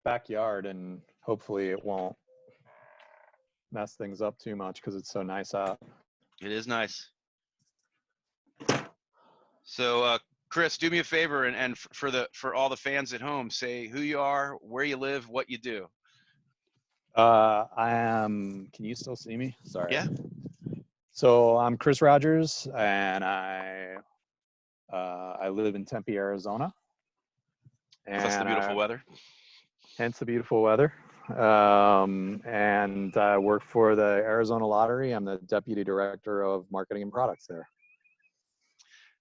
backyard, and hopefully it won't mess things up too much because it's so nice out. It is nice. So, Chris, do me a favor, and for all the fans at home, say who you are, where you live, what you do. I am. Can you still see me? Sorry. Yeah. So I'm Chris Rogers, and I live in Tempe, Arizona. And Plus the beautiful weather. Hence the beautiful weather. And I work for the Arizona Lottery. I'm the deputy director of marketing and products there.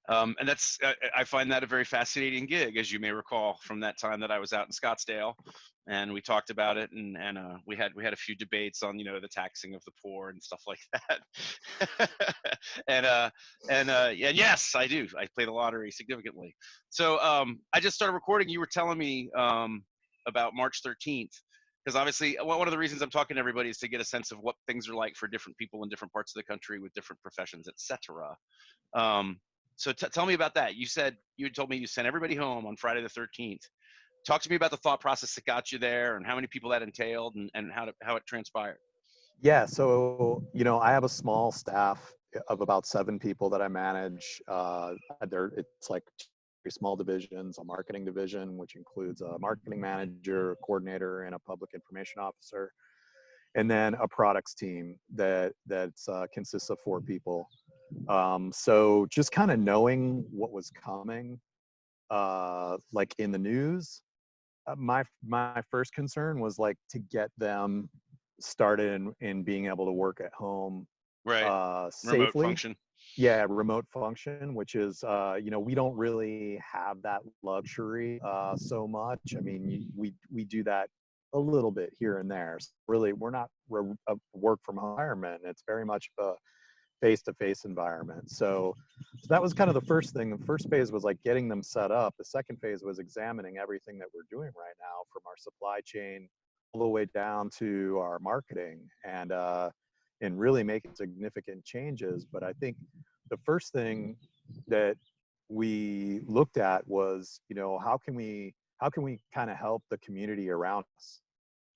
And that's I find that a very fascinating gig, as you may recall from that time that I was out in Scottsdale, and we talked about it, and we had a few debates on the taxing of the poor and stuff like that. and yes, I do. I play the lottery significantly. So I just started recording. You were telling me about March 13th. Because obviously, one of the reasons I'm talking to everybody is to get a sense of what things are like for different people in different parts of the country with different professions, etc. So tell me about that. You told me you sent everybody home on Friday the 13th. Talk to me about the thought process that got you there, and how many people that entailed, and how it transpired. Yeah, so I have a small staff of about 7 people that I manage. It's like 2 small divisions: a marketing division, which includes a marketing manager, a coordinator, and a public information officer, and then a products team that consists of 4 people. So just kind of knowing what was coming, like in the news, my first concern was like to get them started in being able to work at home, right? Safely. Remote function. Yeah, remote function, which is we don't really have that luxury so much. I mean, we do that a little bit here and there. So really, we're not a work from home environment. It's very much a face-to-face environment. So that was kind of the first thing. The first phase was like getting them set up. The second phase was examining everything that we're doing right now, from our supply chain all the way down to our marketing, and really making significant changes. But I think the first thing that we looked at was, how can we kind of help the community around us?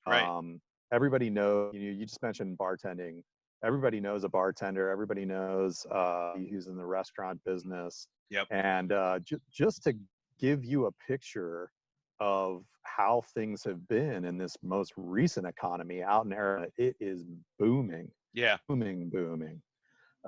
Right. Everybody knows, you just mentioned bartending. Everybody knows a bartender. Everybody knows who's in the restaurant business. Yep. And just to give you a picture of how things have been in this most recent economy out in Arizona, it is booming. Yeah. Booming.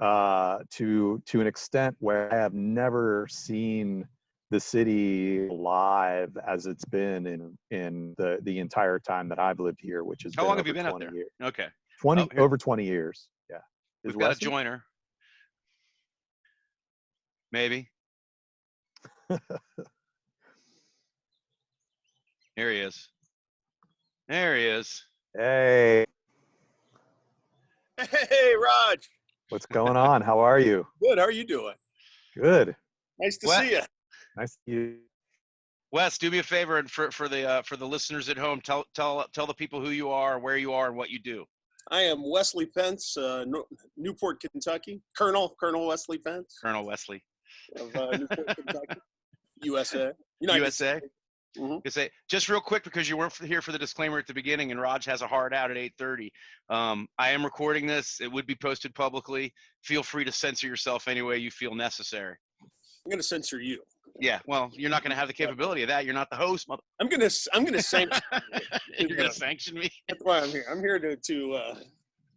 To an extent where I have never seen the city live as it's been in the entire time that I've lived here, which has How been long over have you been 20 out there? years. Okay. 20 over 20 years. Yeah. We've got a joiner. Maybe. Here he is. There he is. Hey. Hey, Raj. What's going on? How are you? Good. How are you doing? Good. Nice to see you. Nice to see you. Wes, do me a favor, and for the listeners at home, tell the people who you are, where you are, and what you do. I am Wesley Pence, Newport, Kentucky. Colonel Wesley Pence. Colonel Wesley. Of Newport, Kentucky, USA. USA. Mm-hmm. Say, just real quick, because you weren't here for the disclaimer at the beginning, and Raj has a hard out at 8:30. I am recording this. It would be posted publicly. Feel free to censor yourself any way you feel necessary. I'm going to censor you. Yeah, well, you're not going to have the capability of that. You're not the host. I'm going to sanction you. You're going to sanction me? That's why I'm here. I'm here to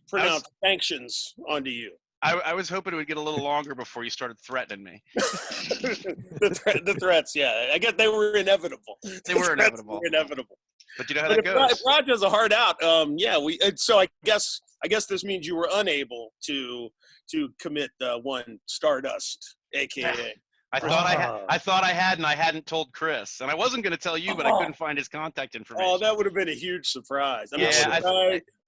pronounce sanctions onto you. I was hoping it would get a little longer before you started threatening me. the threats, yeah. I guess they were inevitable. They were inevitable. But you know how that goes. If Raj has a hard out, So I guess this means you were unable to commit one Stardust, aka. I thought I had, and I hadn't told Chris, and I wasn't going to tell you, but I couldn't find his contact information. Oh, that would have been a huge surprise.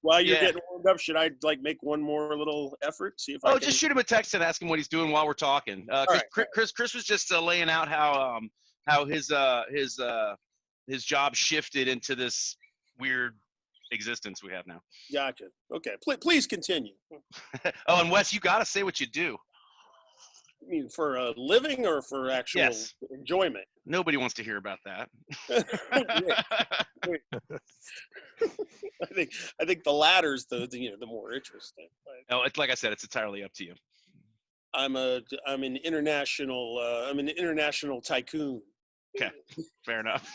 While you're getting warmed up, should I make one more little effort? See if I can... just shoot him a text and ask him what he's doing while we're talking. Chris was just laying out how his job shifted into this weird existence we have now. Gotcha. Okay, please continue. Oh, and Wes, you got to say what you do. mean, for a living or for actual Yes. enjoyment? Nobody wants to hear about that. Wait, I think the latter's the more interesting. But No, it's like I said, it's entirely up to you. I'm an international tycoon. Okay, fair enough.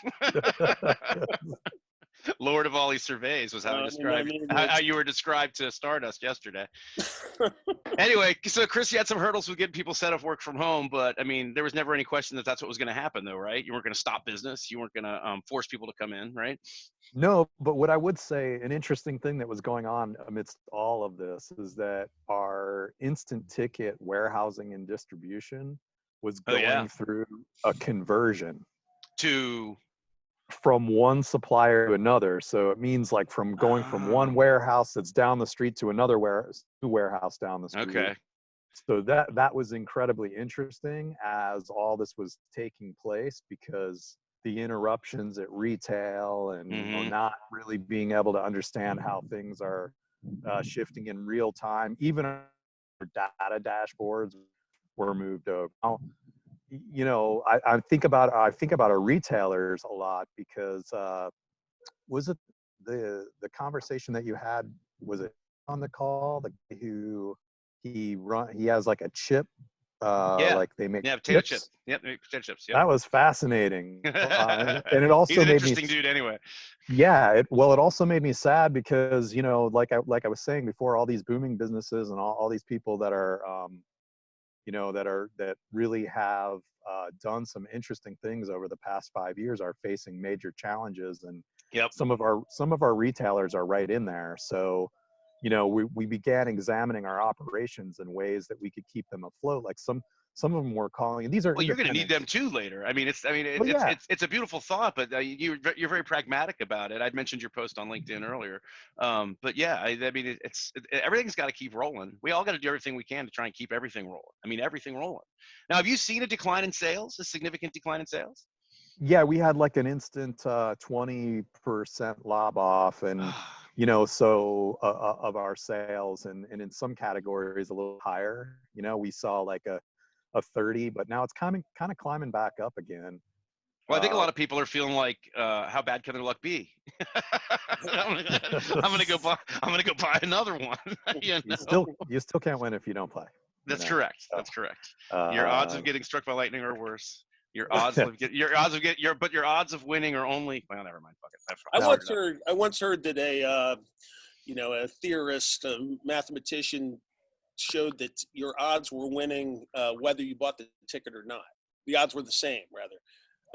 Lord of all he surveys was how how you were described to Stardust yesterday. Anyway, so Chris, you had some hurdles with getting people set up work from home, but I mean, there was never any question that that's what was going to happen, though, right? You weren't going to stop business. You weren't going to force people to come in, right? No, but what I would say, an interesting thing that was going on amidst all of this is that our instant ticket warehousing and distribution was going through a conversion To from one supplier to another. So it means like from going from one warehouse that's down the street to another warehouse down the street. Okay. So that was incredibly interesting as all this was taking place, because the interruptions at retail and not really being able to understand how things are shifting in real time. Even our data dashboards were moved over. Now, I think about our retailers a lot, because was it the conversation that you had, was it on the call, the guy who he has like a chip, like they make potato chips. Yep, potato chips. Yep. That was fascinating. And it also He's an made interesting dude anyway. Yeah, it also made me sad, because like I was saying before, all these booming businesses and all these people that are that really have done some interesting things over the past 5 years are facing major challenges, and some of our retailers are right in there. So we began examining our operations in ways that we could keep them afloat. Like some of them were calling, and these are you're going to need them too later. I mean, it's a beautiful thought, but you're very pragmatic about it. I'd mentioned your post on LinkedIn earlier, but yeah, I mean, everything's got to keep rolling. We all got to do everything we can to try and keep everything rolling. I mean, everything rolling. Now, have you seen a decline in sales? A significant decline in sales? Yeah, we had like an instant 20% lob off, and so of our sales, and in some categories a little higher. We saw like a 30, but now it's kind of climbing back up again. Well, I think a lot of people are feeling like, how bad can their luck be? I'm gonna go buy another one. You still can't win if you don't play. That's correct. That's correct. Your odds of getting struck by lightning are worse. Your odds of winning are only, well, never mind. Fuck it. I once heard that a theorist, a mathematician, showed that your odds were winning whether you bought the ticket or not. The odds were the same, rather,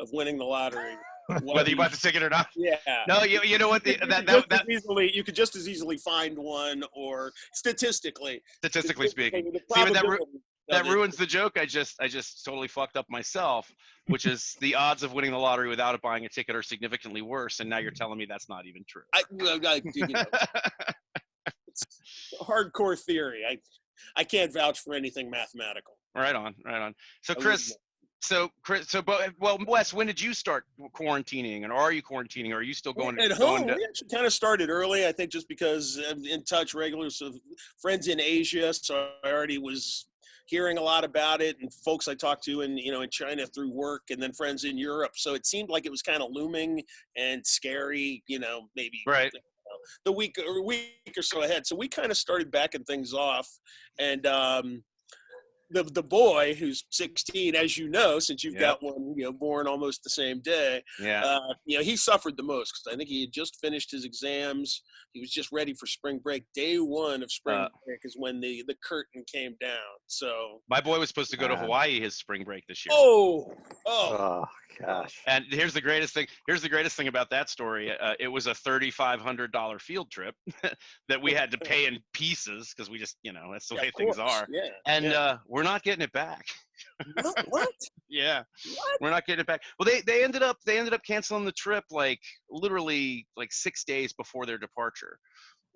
of winning the lottery. Whether you bought the ticket or not. Yeah. No, you know what? You could just as easily find one, or statistically speaking. See, that ruins the joke. I just totally fucked up myself, which is the odds of winning the lottery without buying a ticket are significantly worse. And now you're telling me that's not even true. It's hardcore theory. I can't vouch for anything mathematical. Right on. So Chris, Wes, when did you start quarantining, and are you quarantining, or are you still going at home? We actually kind of started early, I think, just because I'm in touch regularly with friends in Asia, so I already was hearing a lot about it, and folks I talked to in China through work, and then friends in Europe. So it seemed like it was kind of looming and scary, maybe right. The week or so ahead. So we kind of started backing things off, and the boy who's 16, as you know, since you've got one, born almost the same day. Yeah. He suffered the most, because I think he had just finished his exams. He was just ready for spring break. Day one of spring break is when the curtain came down. So my boy was supposed to go to Hawaii his spring break this year. Oh gosh. And here's the greatest thing about that story. It was a $3,500 field trip that we had to pay in pieces, because we just, that's the way things are. Yeah. And we're not getting it back. What? Yeah. What? We're not getting it back. Well, they ended up canceling the trip literally 6 days before their departure.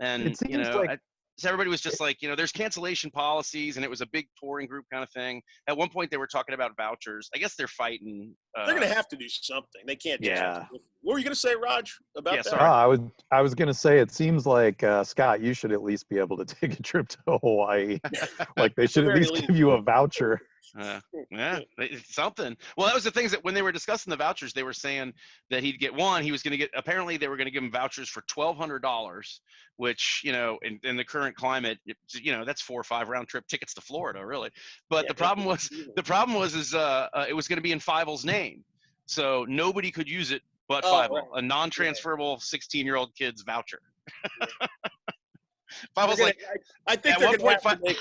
And it seems like so everybody was just like, there's cancellation policies, and it was a big touring group kind of thing. At one point, they were talking about vouchers. I guess they're fighting. They're going to have to do something. They can't. Yeah. What were you going to say, Raj, about that? Sorry. I was going to say, it seems like, Scott, you should at least be able to take a trip to Hawaii. Like, they should at least give you a voucher. Yeah, it's something. Well, that was the things that when they were discussing the vouchers, they were saying that he'd get one. He was going to get. Apparently, they were going to give him vouchers for $1,200, which in the current climate, that's 4 or 5 round trip tickets to Florida, really. But Yeah, the problem was it was going to be in Fievel's name, so nobody could use it but Fievel, right. a non-transferable 16-year-old kid's voucher. Yeah. Fievel's like, I think at they're one going to point, have to make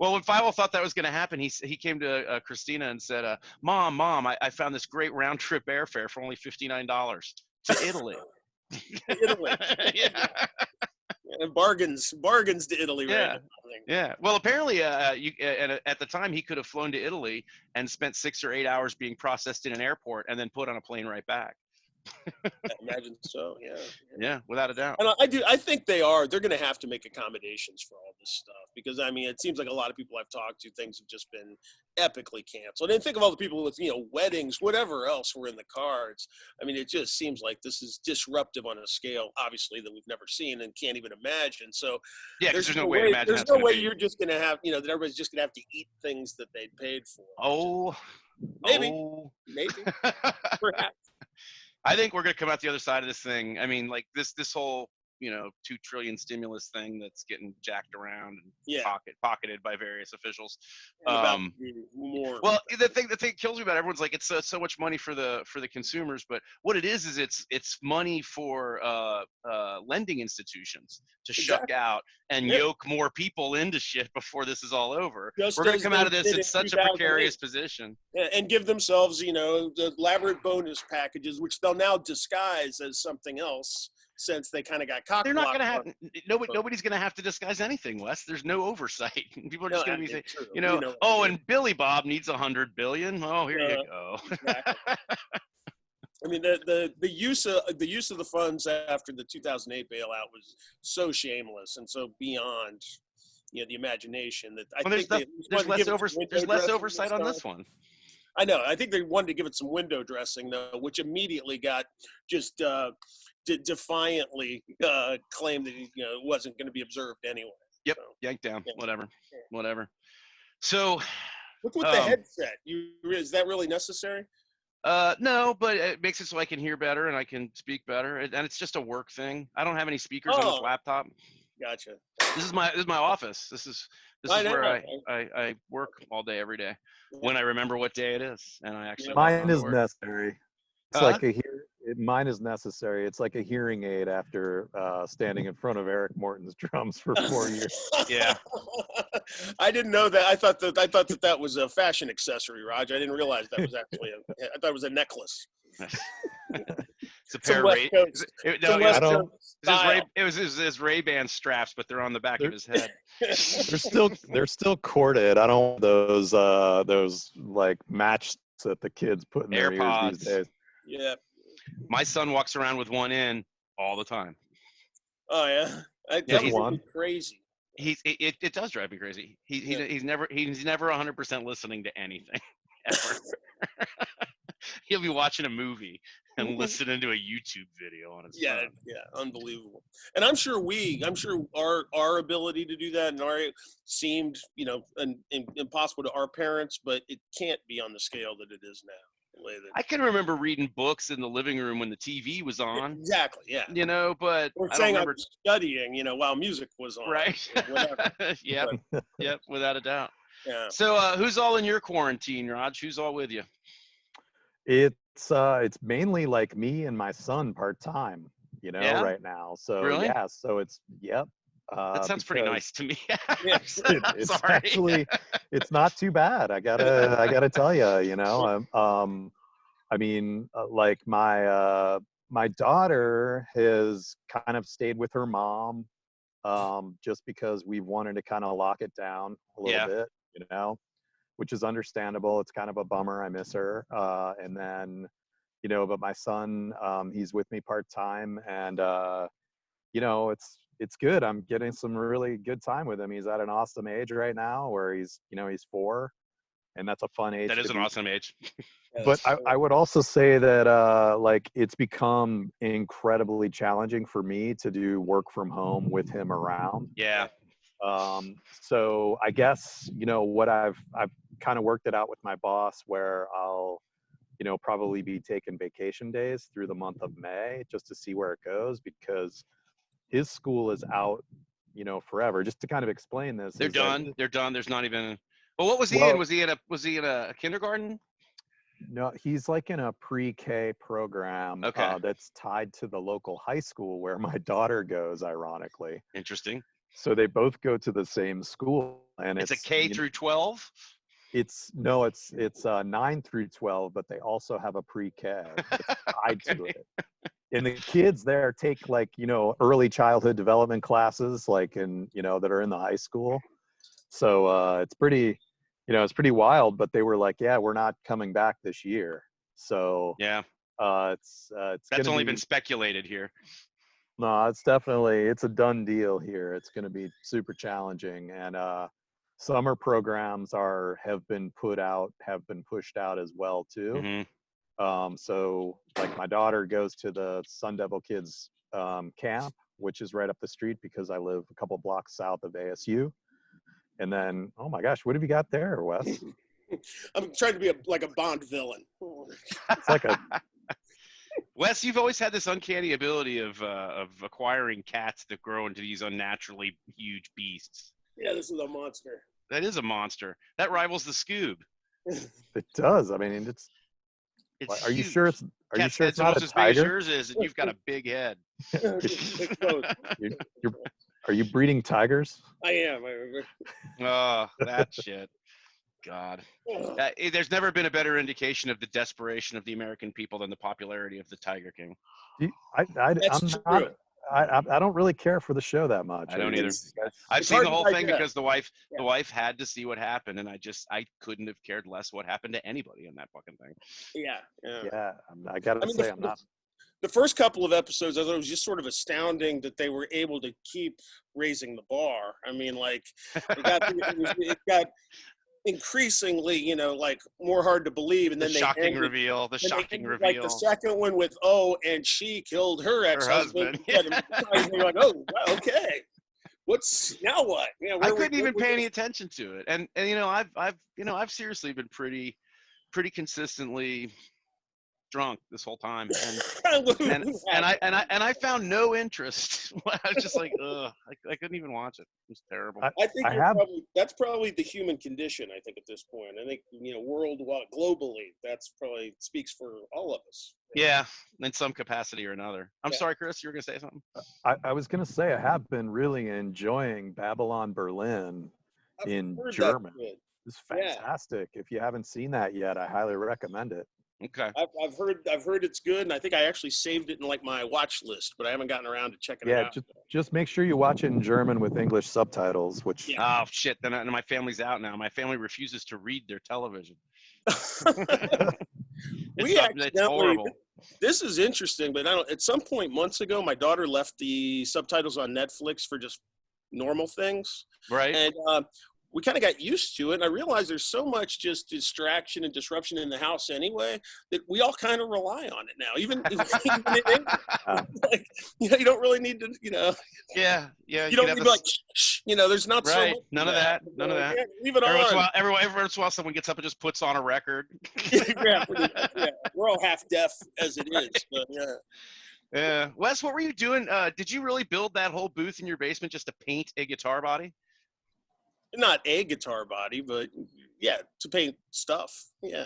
well, when Fievel thought that was going to happen, he came to Christina and said, Mom, I found this great round trip airfare for only $59 to Italy. Italy. Yeah. And bargains to Italy right now. Yeah. Well, apparently, at the time, he could have flown to Italy and spent 6 or 8 hours being processed in an airport and then put on a plane right back. I imagine so. Yeah. Yeah, without a doubt. And I think they're going to have to make accommodations for all this stuff because it seems like a lot of people I've talked to, things have just been epically canceled. And think of all the people with, weddings, whatever else were in the cards. it just seems like this is disruptive on a scale, obviously, that we've never seen and can't even imagine. So yeah, there's no way to imagine. There's no way you're just going to have, that everybody's just going to have to eat things that they paid for. Maybe, perhaps. I think we're going to come out the other side of this thing. Like this whole, 2 trillion stimulus thing that's getting jacked around and pocketed by various officials. Well, the thing that kills me about everyone's like, it's so much money for the consumers, but what it is it's money for lending institutions to shuck out and yoke more people into shit before this is all over. We're going to come out of this in such a precarious position. And give themselves, the elaborate bonus packages, which they'll now disguise as something else since they kind of got cock-blocked. They're not going to have nobody's going to have to disguise anything, Wes. There's no oversight. People are just going to be saying, and Billy Bob needs $100 billion. Oh, here you go. Exactly. The use of the funds after the 2008 bailout was so shameless and so beyond, the imagination that there's less oversight on this one. I know. I think they wanted to give it some window dressing though, which immediately got just defiantly claimed that it wasn't going to be observed anyway. Yep, so, yanked down. Whatever. So look with the headset. Is that really necessary? No, but it makes it so I can hear better and I can speak better, and it's just a work thing. I don't have any speakers on this laptop. Gotcha. This is my office. This is where I work all day every day when I remember what day it is, and I actually. Mine is necessary. It's mine is necessary. It's like a hearing aid after standing in front of Eric Morton's drums for 4 years. Yeah. I didn't know that. I thought that was a fashion accessory, Raj. I didn't realize that was actually I thought it was a necklace. It's a pair of it was his Ray-Ban straps, but they're on the back of his head. They're still corded. I don't want those like match that the kids put in their AirPods ears these days. Yeah. My son walks around with one in all the time. Oh yeah, he's crazy. It does drive me crazy. He's never 100% listening to anything ever. He'll be watching a movie and listening to a YouTube video on his phone. Yeah, unbelievable. And I'm sure our ability to do that and seemed impossible to our parents, but it can't be on the scale that it is now. I can remember reading books in the living room when the TV was on. Exactly, yeah. But we're saying I was studying, while music was on. Right. Yep, without a doubt. Yeah. So who's all in your quarantine, Raj? Who's all with you? It's mainly like me and my son part-time, right now. So really? Yeah, so it's that sounds pretty nice to me. It's actually, it's not too bad. I gotta tell you, like my daughter has kind of stayed with her mom, just because we wanted to kind of lock it down a little bit, which is understandable. It's kind of a bummer. I miss her. And then, but my son, he's with me part-time, and it's good. I'm getting some really good time with him. He's at an awesome age right now where he's 4, and that's a fun age. That is an awesome age. But I would also say that like it's become incredibly challenging for me to do work from home with him around. Yeah. So I guess, what I've kind of worked it out with my boss where I'll, probably be taking vacation days through the month of May just to see where it goes, because his school is out, forever. Just to kind of explain this. They're done. They're done. There's not even. Well, what was he Well, in? Was he in a kindergarten? No, he's like in a pre-K program Okay. that's tied to the local high school where my daughter goes, ironically. Interesting. So they both go to the same school, and It's a K through 12. It's 9 through 12, but they also have a pre-K that's tied to it. And the kids there take like, early childhood development classes, like that are in the high school. So it's pretty, it's pretty wild, but they were like, yeah, we're not coming back this year. So Yeah. it's That's only been speculated here. No, it's a done deal here. It's going to be super challenging, and summer programs have been pushed out as well too. Mm-hmm. So like my daughter goes to the Sun Devil Kids camp, which is right up the street because I live a couple blocks south of ASU. And then, oh my gosh, what have you got there, Wes? I'm trying to be like a Bond villain. It's like a Wes, you've always had this uncanny ability of acquiring cats that grow into these unnaturally huge beasts. Yeah, this is a monster. That is a monster. That rivals the Scoob. It does. I mean, it's are you huge. sure it's not a as big as tiger? yours is, and you've got a big head. Are you breeding tigers? I am. Oh, that shit. God. There's never been a better indication of the desperation of the American people than the popularity of the Tiger King. I don't really care for the show that much. I don't either. I've seen the whole thing because the wife had to see what happened, and I couldn't have cared less what happened to anybody in that fucking thing. Yeah. I gotta say, I'm not. The first couple of episodes, I thought it was just sort of astounding that they were able to keep raising the bar. I mean, like it got increasingly, like more hard to believe, and then the shocking reveal. Like the second one with and she killed her ex-husband. You're like, oh, wow, okay. What's now? What? Yeah, I couldn't even pay any attention to it, and I've seriously been pretty consistently drunk this whole time, and I found no interest. I was just like, ugh, I couldn't even watch it. It was terrible. I think that's probably the human condition. I think at this point, I think worldwide, globally, that's probably speaks for all of us. Yeah, in some capacity or another. I'm sorry, Chris, you were gonna say something. I was gonna say I have been really enjoying Babylon Berlin in German. It's fantastic. If you haven't seen that yet, I highly recommend it. Okay. I've heard it's good, and I think I actually saved it in like my watch list, but I haven't gotten around to checking it out. Just make sure you watch it in German with English subtitles. Which oh shit! Then my family's out now. My family refuses to read their television. It's horrible. This is interesting, but at some point months ago, my daughter left the subtitles on Netflix for just normal things, right? And we kind of got used to it. And I realized there's so much just distraction and disruption in the house anyway, that we all kind of rely on it now. Even like, you don't really need to, Yeah. You don't need to like, there's not so much. None of that. Yeah, leave it on. Every once in a while, someone gets up and just puts on a record. Yeah, we're all half deaf as it is, but yeah. Yeah. Wes, what were you doing? Did you really build that whole booth in your basement just to paint a guitar body? Not a guitar body, but yeah, to paint stuff. Yeah.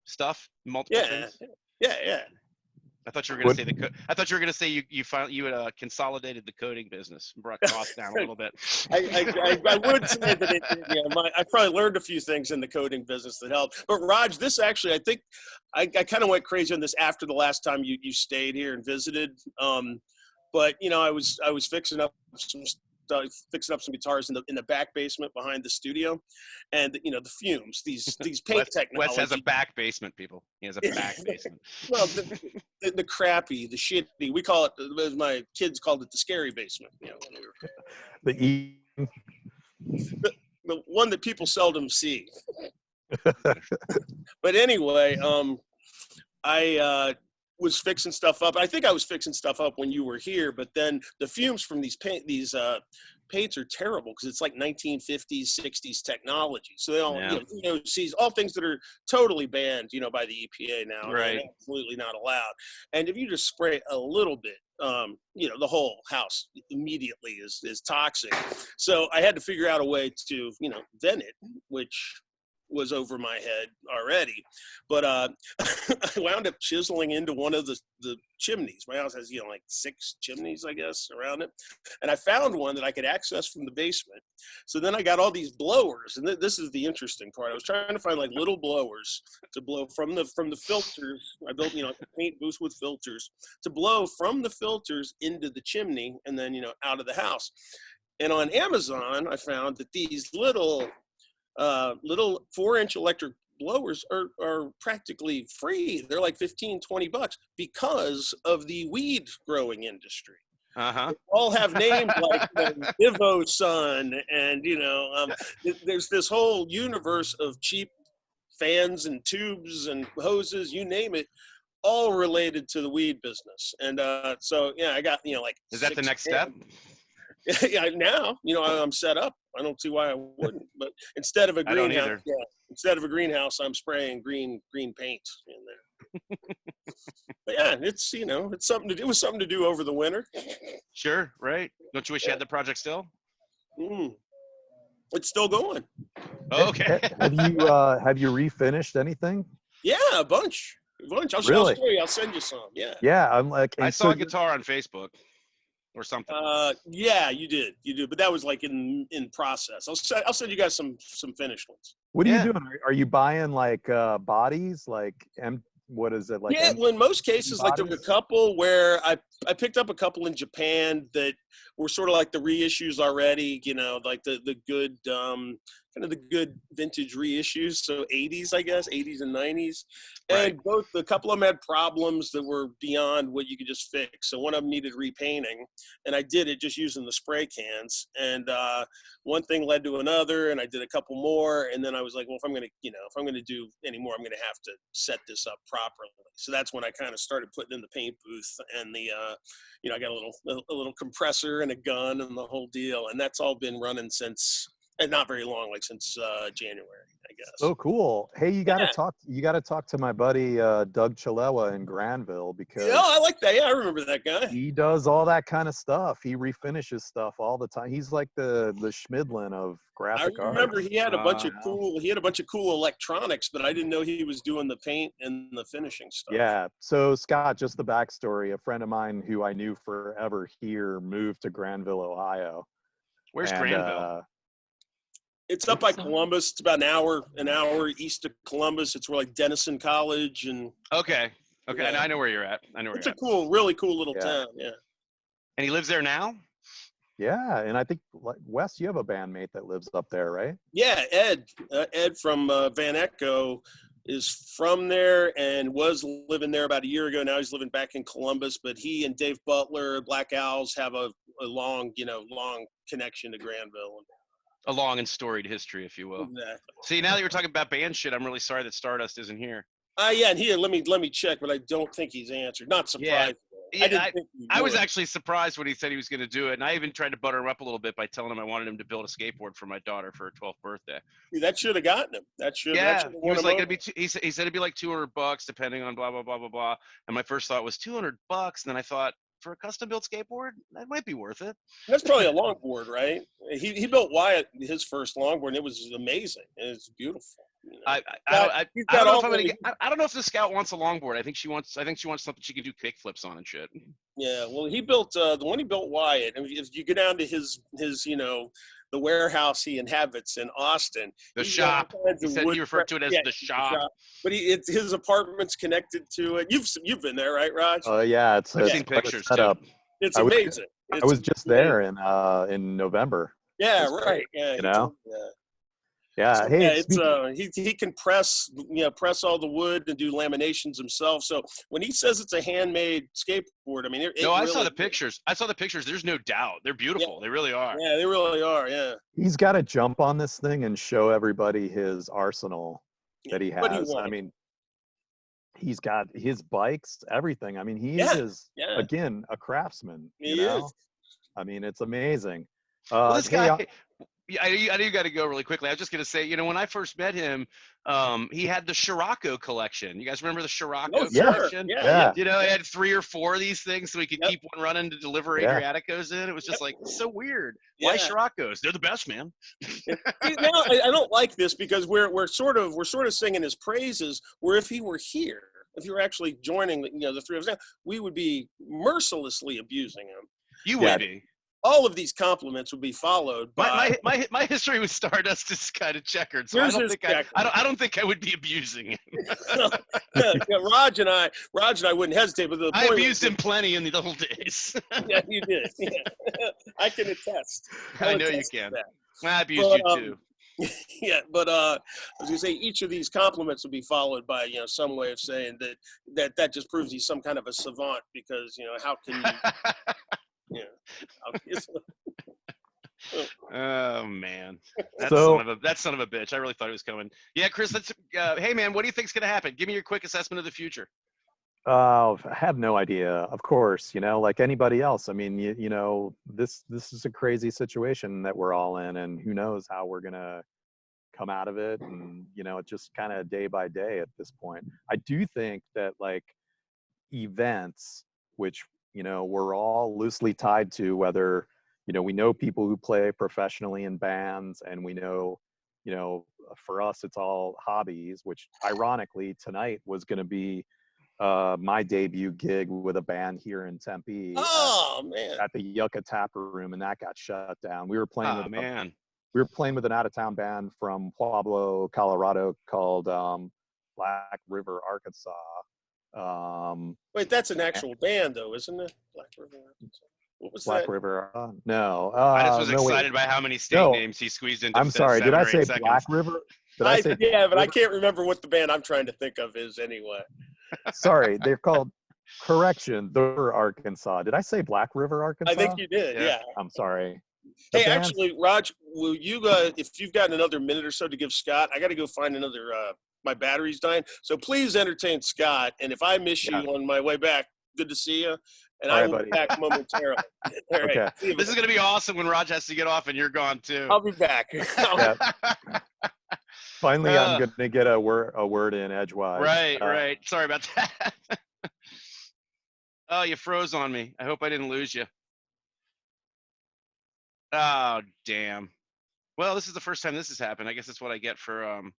Stuff? Multiple things? Yeah. I thought you were going to say I thought you were going to say you had consolidated the coding business and brought costs down a little bit. I would say that I probably learned a few things in the coding business that helped. But Raj, this actually, I think I kind of went crazy on this after the last time you stayed here and visited. But I was fixing up some guitars in the back basement behind the studio, and the fumes, these paint technology. Wes has a back basement, people. He has a back basement. Well, the crappy, the shitty. We call it. My kids called it the scary basement. When we were the one that people seldom see. But anyway, I was fixing stuff up. I think I was fixing stuff up when you were here, but then the fumes from these paints are terrible because it's like 1950s, 60s technology. So they all, Yeah. sees all things that are totally banned, by the EPA now, Right. and absolutely not allowed. And if you just spray a little bit, the whole house immediately is toxic. So I had to figure out a way to, vent it, which was over my head already. But I wound up chiseling into one of the chimneys. My house has, like 6 chimneys, I guess, around it. And I found one that I could access from the basement. So then I got all these blowers. And this is the interesting part. I was trying to find like little blowers to blow from the filters. I built, a paint booth with filters to blow from the filters into the chimney and then, out of the house. And on Amazon, I found that these little 4-inch electric blowers are practically free. They're like $15-$20 because of the weed growing industry. Uh-huh. They all have names like Ivo Sun, and there's this whole universe of cheap fans and tubes and hoses, you name it, all related to the weed business. And so I got like. Is that the next step? Yeah, now I'm set up. I don't see why I wouldn't. But instead of a greenhouse, I'm spraying green paint in there. But yeah, it's it's something to do. It was something to do over the winter. Sure, right. Don't you wish you had the project still? It's still going. Oh, okay. Have you refinished anything? Yeah, a bunch. I'll show you. I'll send you some. Yeah. Yeah, I'm like. I saw a guitar on Facebook. Or something. Yeah, you did, but that was like in process. I'll send you guys some finished ones. What are you doing? Are you buying like bodies, like what is it like? Yeah, well, in most cases, like there were a couple where I picked up a couple in Japan that were sort of like the reissues already. Like the good kind of the good vintage reissues. So 80s, I guess, 80s and 90s. And both a couple of them had problems that were beyond what you could just fix. So one of them needed repainting, and I did it just using the spray cans. And one thing led to another, and I did a couple more. And then I was like, well, if I'm gonna do any more, I'm gonna have to set this up properly. So that's when I kind of started putting in the paint booth and the, I got a little compressor and a gun and the whole deal. And that's all been running since. And not very long, like since January, I guess. Oh, cool! Hey, you got to talk to my buddy Doug Chilewa in Granville because. Yeah, I like that. Yeah, I remember that guy. He does all that kind of stuff. He refinishes stuff all the time. He's like the Schmidlin of graphic art. I remember he had a bunch of cool electronics, but I didn't know he was doing the paint and the finishing stuff. Yeah. So Scott, just the backstory: a friend of mine who I knew forever here moved to Granville, Ohio. Where's Granville? It's up by Columbus. It's about an hour east of Columbus. It's where like Denison College and. Okay. Yeah. And I know where you're at. It's a really cool little town. Yeah. And he lives there now? Yeah, and I think Wes, you have a bandmate that lives up there, right? Yeah, Ed from Van Echo is from there and was living there about a year ago. Now he's living back in Columbus. But he and Dave Butler, Black Owls, have a long connection to Granville. A long and storied history, if you will. Exactly. See, now that you're talking about band shit, I'm really sorry that Stardust isn't here. Yeah, and here, let me check, but I don't think he's answered. Not surprised. Yeah, I was actually surprised when he said he was going to do it, and I even tried to butter him up a little bit by telling him I wanted him to build a skateboard for my daughter for her 12th birthday. That should have gotten him. Yeah, he was like, he said it'd be like $200 depending on blah blah blah blah blah. And my first thought was $200, and then I thought, for a custom built skateboard, that might be worth it. That's probably a longboard, right? He built Wyatt his first longboard, and it was amazing. It's beautiful. I don't know if the Scout wants a longboard. I think she wants something she can do kick flips on and shit. Yeah, well, he built the one he built Wyatt. And if you go down to his the warehouse he inhabits in Austin, the shop. He referred to it as the shop. But his apartment's connected to it. You've been there, right, Raj? Oh yeah, I've seen pictures too. It's amazing. I was just there in November. Yeah, right. Yeah, Yeah. So, hey, he can press all the wood and do laminations himself. So when he says it's a handmade skateboard, I mean, I saw the pictures. There's no doubt. They're beautiful. Yeah. They really are. Yeah, they really are. Yeah. He's got to jump on this thing and show everybody his arsenal that he has. I mean, he's got his bikes, everything. I mean, he is again a craftsman. He is. I mean, it's amazing. Well, this Hey, guy, yeah, I know you got to go really quickly. I was just going to say, when I first met him, he had the Scirocco collection. You guys remember the Oh, Scirocco yes, sure. collection? Yeah, yeah. yeah, He had 3 or 4 of these things so he could Yep. keep one running to deliver yeah. Adriaticos in. It was just Yep. like so weird. Why Yeah. Scirocco's? They're the best, man. Yeah. See, now I don't like this because we're sort of singing his praises. Where if he were here, if he were actually joining, the three of us, now, we would be mercilessly abusing him. You Yeah. would be. All of these compliments would be followed by My history with Stardust is kind of checkered, so I here's don't his think check. I don't think I would be abusing him. Yeah, Raj and I wouldn't hesitate, but the I point abused was, him plenty in the old days. yeah, you did. Yeah. I can attest. I I'll know you attest to can. that. I abused But, you too. yeah, but I was gonna say each of these compliments will be followed by some way of saying that just proves he's some kind of a savant because how can you obviously. Oh man, that So son of a bitch. I really thought he was coming. Yeah, Chris. Let's. Hey man, what do you think's gonna happen? Give me your quick assessment of the future. I have no idea. Of course, like anybody else. I mean, this is a crazy situation that we're all in, and who knows how we're gonna come out of it. And it's just kind of day by day at this point. I do think that like events, which we're all loosely tied to, whether we know people who play professionally in bands, and we know for us it's all hobbies. Which ironically tonight was going to be my debut gig with a band here in Tempe Oh man. at the Yucca Tap Room, and that got shut down. We were playing Oh man. we were playing with an out-of-town band from Pueblo, Colorado called Black River, Arkansas. Wait, that's an actual band though, isn't it? Black River. What was Black that? River. No. I just was No, wait. excited by how many state No, names he squeezed into I'm sorry. 7 Did I or 8 say seconds. Black River? Did I say? Yeah, but I River? can't remember what the band I'm trying to think of is anyway. Sorry, they're called. Correction, they're Arkansas. Did I say Black River, Arkansas? I think you did. Yeah. Yeah. I'm sorry. The Hey, band's- actually, Raj, will you if you've got another minute or so to give Scott, I got to go find another. My battery's dying, so please entertain Scott. And if I miss you on my way back, good to see you. And All I right, will buddy. be back momentarily. All right. Okay. See you, This is gonna be awesome when Raj has to get off and you're gone too. I'll be back. Yeah. Finally, I'm gonna get a word in edgewise. Right. Sorry about that. Oh, you froze on me. I hope I didn't lose you. Oh, damn. Well, this is the first time this has happened. I guess that's what I get for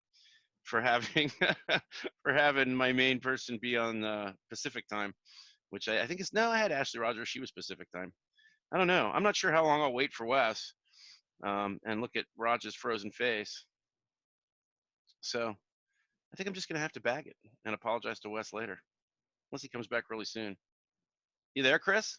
having for having my main person be on Pacific time, which I think is no. I had Ashley Rogers. She was Pacific time. I don't know. I'm not sure how long I'll wait for Wes. And look at Rogers' frozen face. So I think I'm just gonna have to bag it and apologize to Wes later, unless he comes back really soon. You there, Chris?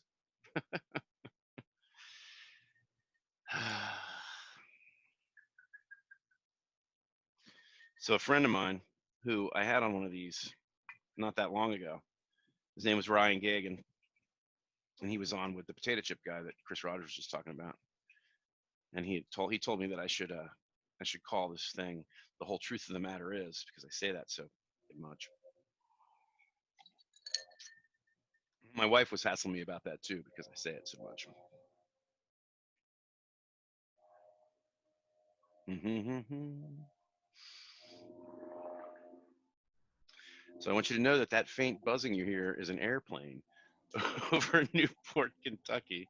So a friend of mine who I had on one of these not that long ago, his name was Ryan Gagan, and he was on with the potato chip guy that Chris Rogers was just talking about. And he told me that I should call this thing "The Whole Truth of the Matter Is," because I say that so much. My wife was hassling me about that too because I say it so much. So I want you to know that faint buzzing you hear is an airplane over Newport, Kentucky,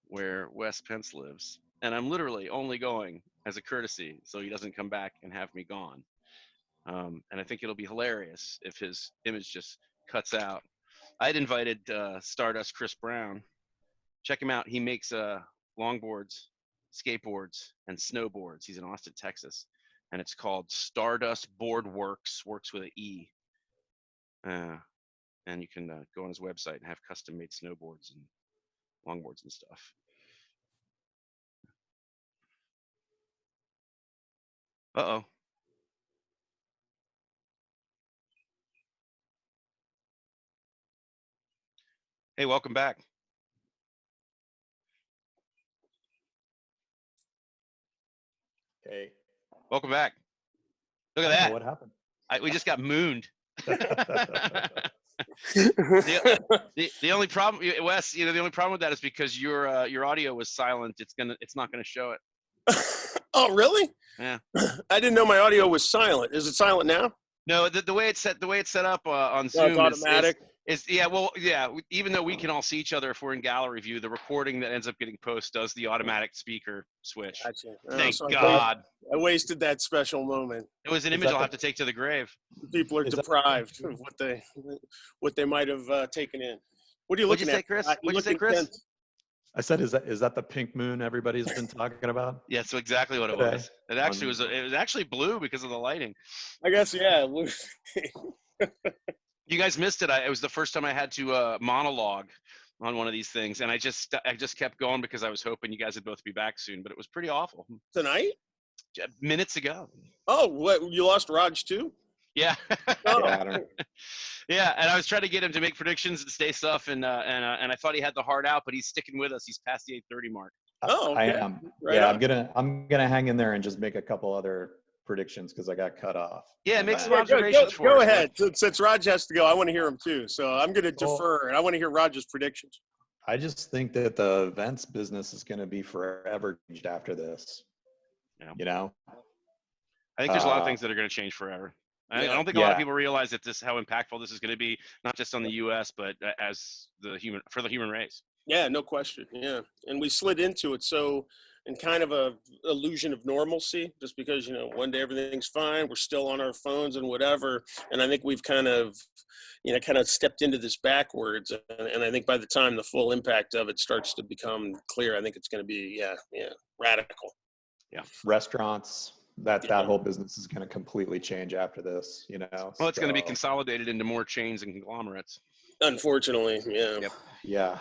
where Wes Pence lives. And I'm literally only going as a courtesy so he doesn't come back and have me gone. And I think it'll be hilarious if his image just cuts out. I'd invited Stardust Chris Brown. Check him out. He makes longboards, skateboards, and snowboards. He's in Austin, Texas. And it's called Stardust Board Works with an E. And you can go on his website and have custom made snowboards and longboards and stuff. Uh-oh. Hey, welcome back. Okay. Welcome back. Look at that. What happened? We just got mooned. The only problem, Wes, the only problem with that is because your audio was silent. It's not gonna show it. Oh, really? Yeah. I didn't know my audio was silent. Is it silent now? No, the way it's set up on Oh, Zoom it's automatic. is yeah. Well, yeah. Even though we can all see each other if we're in gallery view, the recording that ends up getting posted does the automatic speaker switch. Gotcha. Thank So God. I wasted that special moment. It was an image I'll have to take to the grave. People are deprived of what they might have taken in. What are you What'd looking you say, at? Chris? What'd you say, Chris? Tense. I said, is that the pink moon everybody's been talking about? Yeah, so exactly what it Okay. was. It was actually blue because of the lighting. I guess, yeah. You guys missed it. It was the first time I had to monologue on one of these things, and I just kept going because I was hoping you guys would both be back soon, but it was pretty awful. Tonight? Minutes ago. Oh, what? You lost Raj too? Yeah. Oh. Yeah, I don't know. Yeah, and I was trying to get him to make predictions and stay stuff, and I thought he had the heart out, but he's sticking with us. He's past the 8:30 mark. Oh, okay. I am. Right yeah, on. I'm gonna hang in there and just make a couple other predictions because I got cut off. Yeah, make some Yeah, observations for us. Go ahead. Since Raj has to go, I want to hear him too. So I'm going to defer, and I want to hear Raj's predictions. I just think that the events business is going to be forever changed after this. Yeah. You know, I think there's a lot of things that are going to change forever. I don't think a lot of people realize that how impactful this is going to be, not just on the U.S., but for the human race. Yeah, no question. Yeah, and we slid into it in kind of a illusion of normalcy, just because one day everything's fine, we're still on our phones and whatever, and I think we've kind of stepped into this backwards, and I think by the time the full impact of it starts to become clear, I think it's going to be radical. Yeah, restaurants. That whole business is going to completely change after this, Well, it's going to be consolidated into more chains and conglomerates. Unfortunately, yeah. Yep. Yeah.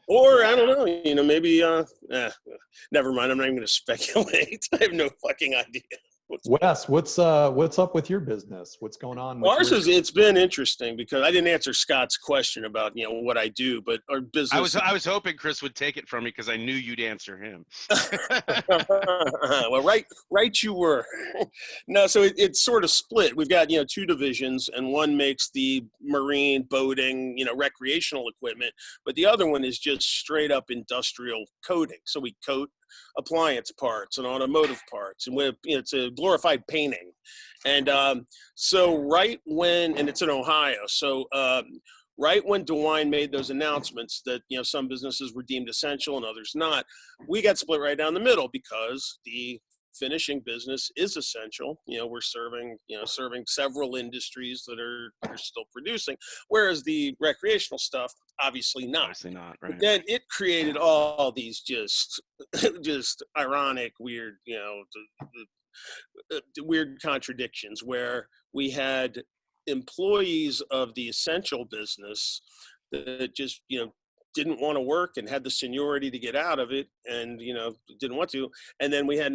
Or I don't know, maybe. Never mind. I'm not even going to speculate. I have no fucking idea. Wes, what's up with your business? What's going on? With it's been interesting because I didn't answer Scott's question about what I do, but our business. I was hoping Chris would take it from me because I knew you'd answer him. Well, right, you were. No, so it's sort of split. We've got two divisions, and one makes the marine, boating, recreational equipment, but the other one is just straight up industrial coating. So we coat appliance parts and automotive parts, and it's a glorified painting. And so right when, and it's in Ohio, so right when DeWine made those announcements that some businesses were deemed essential and others not, we got split right down the middle because the finishing business is essential. We're serving several industries that are still producing, whereas the recreational stuff obviously not. Obviously not, right. But then it created all these just ironic, weird, weird contradictions where we had employees of the essential business that just didn't want to work and had the seniority to get out of it and didn't want to, and then we had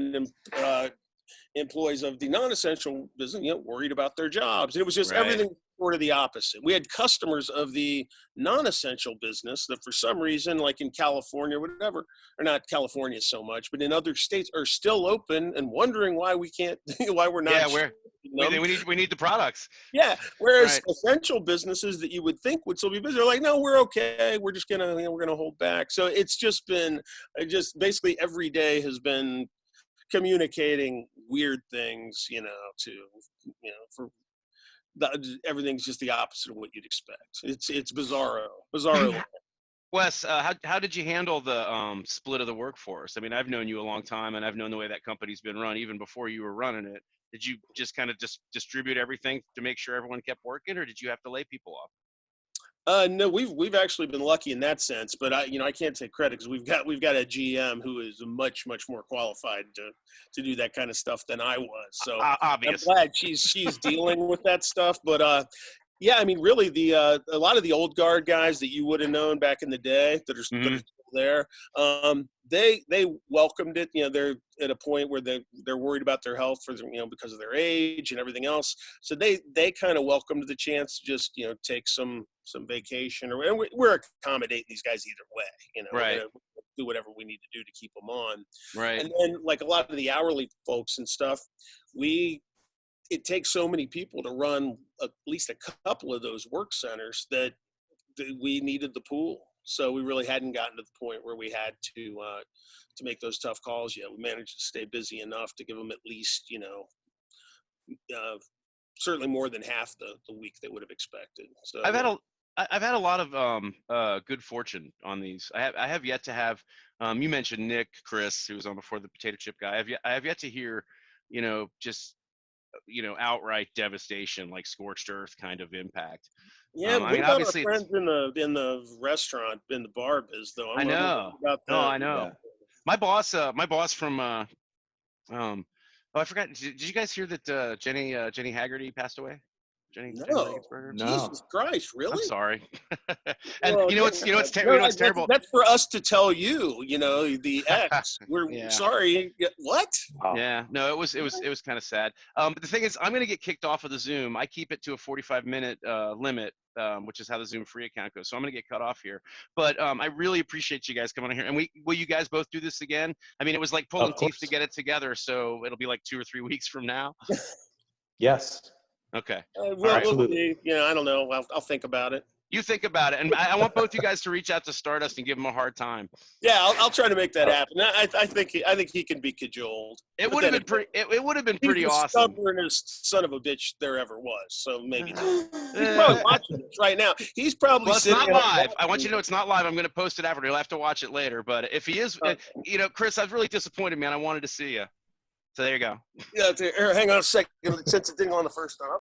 employees of the non-essential business worried about their jobs, and it was just everything sort of the opposite. We had customers of the non-essential business that for some reason, like in California, whatever, or not California so much, but in other states are still open and wondering why we can't, why we're not. Yeah, we need the products. Yeah. Whereas essential businesses that you would think would still be busy are like, no, we're okay. We're just gonna, we're gonna hold back. So it's just been, basically every day has been communicating weird things, for everything's just the opposite of what you'd expect. It's bizarro. Wes, how did you handle the split of the workforce? I mean, I've known you a long time, and I've known the way that company's been run even before you were running it. Did you just kind of distribute everything to make sure everyone kept working, or did you have to lay people off? No, we've actually been lucky in that sense, but I can't take credit because we've got a GM who is much more qualified to do that kind of stuff than I was. So obvious. I'm glad she's dealing with that stuff. But yeah, I mean, really, a lot of the old guard guys that you would have known back in the day that are still there, they welcomed it. They're at a point where they're worried about their health because of their age and everything else. So they kind of welcomed the chance to just take some vacation, and we're accommodating these guys either way. Right. We're gonna do whatever we need to do to keep them on. Right. And then like a lot of the hourly folks and stuff, it takes so many people to run at least a couple of those work centers that we needed the pool. So we really hadn't gotten to the point where we had to make those tough calls yet. We managed to stay busy enough to give them at least, certainly more than half the week they would have expected. So I've had a lot of good fortune on these. I have yet to have. You mentioned Nick, Chris, who was on before, the potato chip guy. I have yet to hear, just outright devastation, like scorched earth kind of impact. Yeah, I mean, about our obviously, friends in the restaurant, in the bar biz, though? I know. About No, I know. Yeah. My boss from oh, I forgot. Did you guys hear that Jenny Haggerty passed away? Jenny No, Regensburger? No. Jesus Christ, really? I'm sorry. And Well, what's terrible? That's for us to tell you. The ex. We're Yeah. sorry. What? Wow. Yeah, no, it was kind of sad. But the thing is, I'm going to get kicked off of the Zoom. I keep it to a 45-minute limit, which is how the Zoom free account goes. So I'm going to get cut off here. But I really appreciate you guys coming on here. And will you guys both do this again? I mean, it was like pulling Of teeth course. to get it together. So it'll be like 2 or 3 weeks from now. Yes. Okay. We'll see. I don't know. I'll think about it. You think about it, and I want both you guys to reach out to Stardust and give him a hard time. Yeah, I'll try to make that happen. I think he can be cajoled. It would have been pretty. It would have been pretty awesome. He's the stubbornest son of a bitch there ever was. So maybe he's probably watching this right now. He's probably. Well, it's not live. I want you to know it's not live. I'm going to post it after. You'll have to watch it later. But if he is, Chris, I was really disappointed, man. I wanted to see you. So there you go. Yeah, hang on a second. Since it didn't go on the first time.